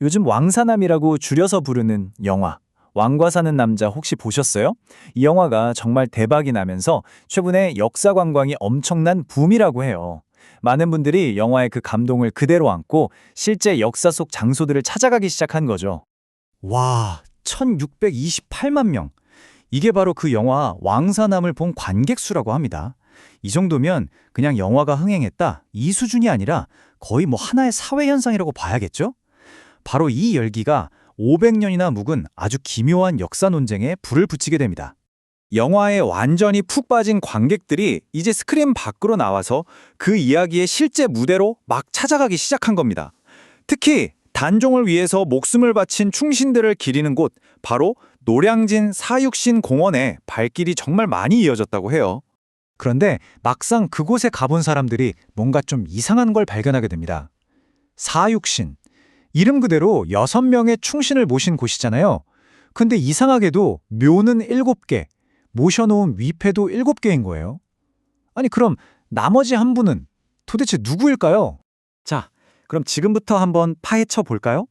요즘 왕사남이라고 줄여서 부르는 영화 왕과 사는 남자 혹시 보셨어요? 이 영화가 정말 대박이 나면서 최근에 역사 관광이 엄청난 붐이라고 해요. 많은 분들이 영화의 그 감동을 그대로 안고 실제 역사 속 장소들을 찾아가기 시작한 거죠. 와, 1628만 명. 이게 바로 그 영화 왕사남을 본 관객 수라고 합니다. 이 정도면 그냥 영화가 흥행했다, 이 수준이 아니라 거의 뭐 하나의 사회 현상이라고 봐야겠죠? 바로 이 열기가 500년이나 묵은 아주 기묘한 역사 논쟁에 불을 붙이게 됩니다. 영화에 완전히 푹 빠진 관객들이 이제 스크린 밖으로 나와서 그 이야기의 실제 무대로 막 찾아가기 시작한 겁니다. 특히 단종을 위해서 목숨을 바친 충신들을 기리는 곳, 바로 노량진 사육신 공원에 발길이 정말 많이 이어졌다고 해요. 그런데 막상 그곳에 가본 사람들이 뭔가 좀 이상한 걸 발견하게 됩니다. 사육신. 이름 그대로 6명의 충신을 모신 곳이잖아요. 근데 이상하게도 묘는 7개, 모셔놓은 위패도 7개인 거예요. 아니 그럼 나머지 한 분은 도대체 누구일까요? 자, 그럼 지금부터 한번 파헤쳐 볼까요?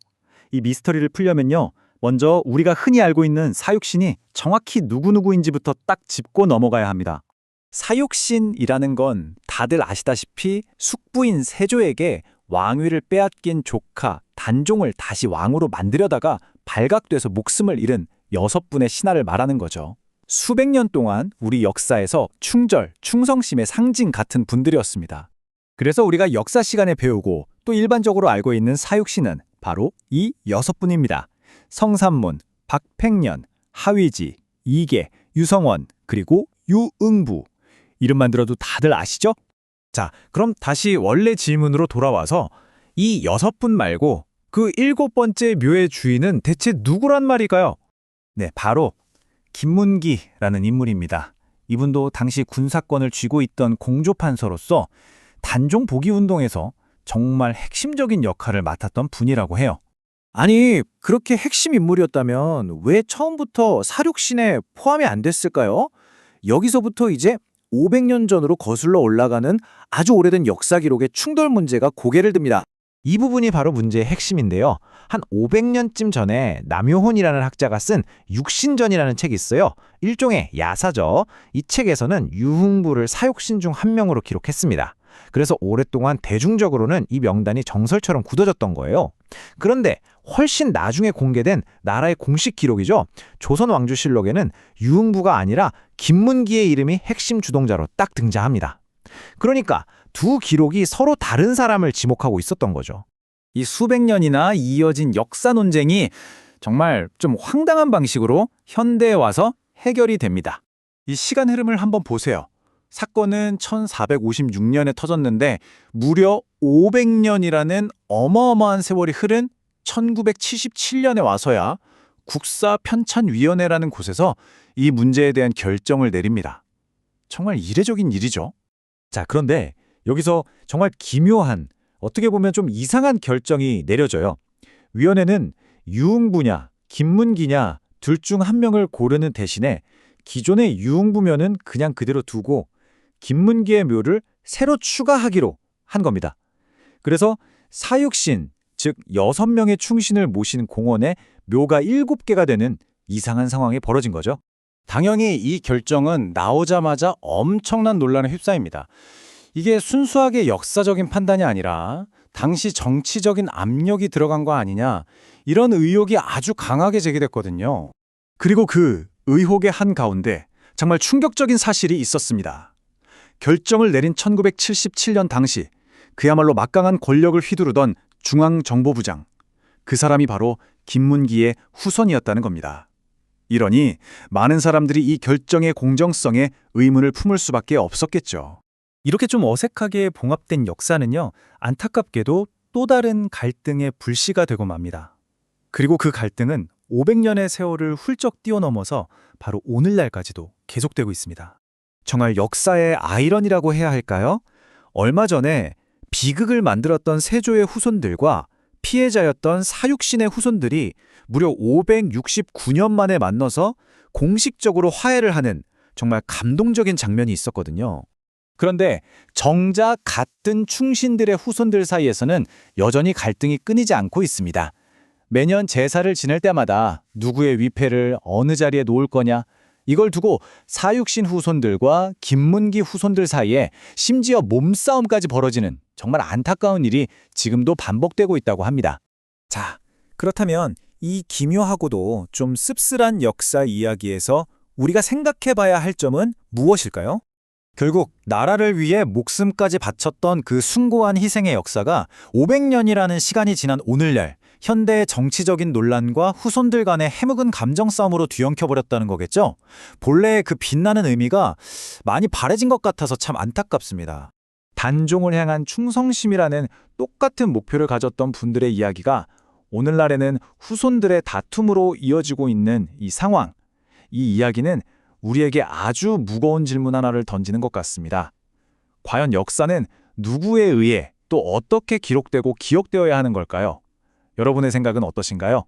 이 미스터리를 풀려면요. 먼저 우리가 흔히 알고 있는 사육신이 정확히 누구누구인지부터 딱 짚고 넘어가야 합니다. 사육신이라는 건 다들 아시다시피 숙부인 세조에게 왕위를 빼앗긴 조카 단종을 다시 왕으로 만들려다가 발각돼서 목숨을 잃은 6분의 신하를 말하는 거죠. 수백 년 동안 우리 역사에서 충절, 충성심의 상징 같은 분들이었습니다. 그래서 우리가 역사 시간에 배우고 또 일반적으로 알고 있는 사육신은 바로 이 6분입니다. 성삼문, 박팽년, 하위지, 이계, 유성원, 그리고 유응부. 이름만 들어도 다들 아시죠? 자, 그럼 다시 원래 질문으로 돌아와서 이 6분 말고 그 7번째 묘의 주인은 대체 누구란 말일까요? 네, 바로 김문기라는 인물입니다. 이분도 당시 군사권을 쥐고 있던 공조판서로서 단종 복위 운동에서 정말 핵심적인 역할을 맡았던 분이라고 해요. 아니, 그렇게 핵심 인물이었다면 왜 처음부터 사륙신에 포함이 안 됐을까요? 여기서부터 이제 500년 전으로 거슬러 올라가는 아주 오래된 역사 기록의 충돌 문제가 고개를 듭니다. 이 부분이 바로 문제의 핵심인데요. 한 500년쯤 전에 남효혼이라는 학자가 쓴 육신전이라는 책이 있어요. 일종의 야사죠. 이 책에서는 유흥부를 사육신 중 한 명으로 기록했습니다. 그래서 오랫동안 대중적으로는 이 명단이 정설처럼 굳어졌던 거예요. 그런데 훨씬 나중에 공개된 나라의 공식 기록이죠. 조선왕조실록에는 유흥부가 아니라 김문기의 이름이 핵심 주동자로 딱 등장합니다. 그러니까 두 기록이 서로 다른 사람을 지목하고 있었던 거죠. 이 수백 년이나 이어진 역사 논쟁이 정말 좀 황당한 방식으로 현대에 와서 해결이 됩니다. 이 시간 흐름을 한번 보세요. 사건은 1456년에 터졌는데 무려 500년이라는 어마어마한 세월이 흐른 1977년에 와서야 국사편찬위원회라는 곳에서 이 문제에 대한 결정을 내립니다. 정말 이례적인 일이죠. 자, 그런데 여기서 정말 기묘한, 어떻게 보면 좀 이상한 결정이 내려져요. 위원회는 유흥부냐, 김문기냐 둘 중 한 명을 고르는 대신에 기존의 유흥부면은 그냥 그대로 두고 김문기의 묘를 새로 추가하기로 한 겁니다. 그래서 사육신, 즉 6명의 충신을 모신 공원에 묘가 7개가 되는 이상한 상황이 벌어진 거죠. 당연히 이 결정은 나오자마자 엄청난 논란에 휩싸입니다. 이게 순수하게 역사적인 판단이 아니라 당시 정치적인 압력이 들어간 거 아니냐, 이런 의혹이 아주 강하게 제기됐거든요. 그리고 그 의혹의 한가운데 정말 충격적인 사실이 있었습니다. 결정을 내린 1977년 당시 그야말로 막강한 권력을 휘두르던 중앙정보부장, 그 사람이 바로 김문기의 후손이었다는 겁니다. 이러니 많은 사람들이 이 결정의 공정성에 의문을 품을 수밖에 없었겠죠. 이렇게 좀 어색하게 봉합된 역사는요, 안타깝게도 또 다른 갈등의 불씨가 되고 맙니다. 그리고 그 갈등은 500년의 세월을 훌쩍 뛰어넘어서 바로 오늘날까지도 계속되고 있습니다. 정말 역사의 아이러니라고 해야 할까요? 얼마 전에 비극을 만들었던 세조의 후손들과 피해자였던 사육신의 후손들이 무려 569년 만에 만나서 공식적으로 화해를 하는 정말 감동적인 장면이 있었거든요. 그런데 정작 같은 충신들의 후손들 사이에서는 여전히 갈등이 끊이지 않고 있습니다. 매년 제사를 지낼 때마다 누구의 위패를 어느 자리에 놓을 거냐, 이걸 두고 사육신 후손들과 김문기 후손들 사이에 심지어 몸싸움까지 벌어지는 정말 안타까운 일이 지금도 반복되고 있다고 합니다. 자, 그렇다면 이 기묘하고도 좀 씁쓸한 역사 이야기에서 우리가 생각해 봐야 할 점은 무엇일까요? 결국 나라를 위해 목숨까지 바쳤던 그 숭고한 희생의 역사가 500년이라는 시간이 지난 오늘날 현대의 정치적인 논란과 후손들 간의 해묵은 감정 싸움으로 뒤엉켜버렸다는 거겠죠? 본래의 그 빛나는 의미가 많이 바래진 것 같아서 참 안타깝습니다. 단종을 향한 충성심이라는 똑같은 목표를 가졌던 분들의 이야기가 오늘날에는 후손들의 다툼으로 이어지고 있는 이 상황, 이 이야기는 우리에게 아주 무거운 질문 하나를 던지는 것 같습니다. 과연 역사는 누구에 의해 또 어떻게 기록되고 기억되어야 하는 걸까요? 여러분의 생각은 어떠신가요?